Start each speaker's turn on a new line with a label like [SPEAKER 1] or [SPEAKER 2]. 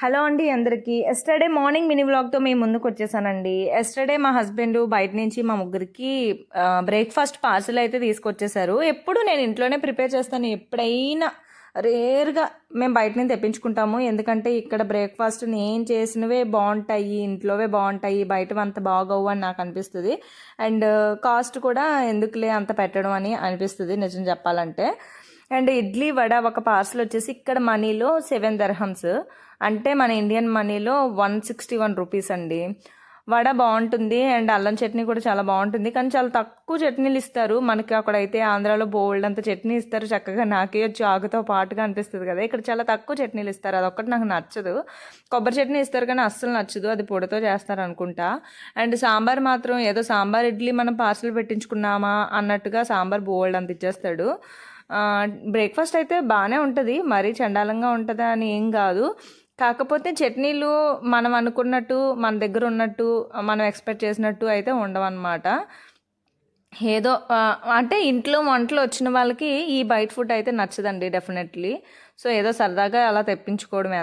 [SPEAKER 1] Hello అండి అందరికీ. Yesterday morning mini వ్లాగ్తో మేము ముందుకు వచ్చేసానండి. ఎస్టర్డే మా హస్బెండ్ బయట నుంచి మా ముగ్గురికి బ్రేక్ఫాస్ట్ పార్సల్ అయితే తీసుకొచ్చేసారు. ఎప్పుడు నేను ఇంట్లోనే ప్రిపేర్ చేస్తాను. ఎప్పుడైనా రేర్గా మేము బయట నుంచి తెప్పించుకుంటాము. ఎందుకంటే ఇక్కడ బ్రేక్ఫాస్ట్ నేను చేసినవే బాగుంటాయి, ఇంట్లోవే బాగుంటాయి, బయట అంత బాగోవు అని నాకు అనిపిస్తుంది. అండ్ కాస్ట్ కూడా ఎందుకులే అంత పెట్టడం అని అనిపిస్తుంది నిజం చెప్పాలంటే. అండ్ ఇడ్లీ వడ ఒక పార్సల్ వచ్చేసి ఇక్కడ మనీలో 7 దర్హమ్స్, అంటే మన ఇండియన్ మనీలో 161 రూపీస్ అండి. వడ బాగుంటుంది అండ్ అల్లం చట్నీ కూడా చాలా బాగుంటుంది, కానీ చాలా తక్కువ చట్నీలు ఇస్తారు. మనకి అక్కడైతే ఆంధ్రాలో బోల్డ్ అంత చట్నీ ఇస్తారు, చక్కగా నాకేయొచ్చు ఆకుతో పాటుగా అనిపిస్తుంది కదా. ఇక్కడ చాలా తక్కువ చట్నీలు ఇస్తారు, అదొక్కటి నాకు నచ్చదు. కొబ్బరి చట్నీ ఇస్తారు కానీ అస్సలు నచ్చదు, అది పొడితో చేస్తారు అనుకుంటా. అండ్ సాంబార్ మాత్రం ఏదో సాంబార్ ఇడ్లీ మనం పార్సల్ పెట్టించుకున్నామా అన్నట్టుగా సాంబార్ బోల్డ్ అంత ఇచ్చేస్తాడు. బ్రేక్ఫాస్ట్ అయితే బాగానే ఉంటుంది, మరీ చండాలంగా ఉంటుందా అని ఏం కాదు. కాకపోతే చట్నీలు మనం అనుకున్నట్టు మన దగ్గర ఉన్నట్టు మనం ఎక్స్పెక్ట్ చేసినట్టు అయితే ఉండవన్నమాట. ఏదో అంటే ఇంట్లో వంటలు వచ్చిన వాళ్ళకి ఈ బయట ఫుడ్ అయితే నచ్చదండి డెఫినెట్లీ. సో ఏదో సరదాగా అలా తెప్పించుకోవడమే.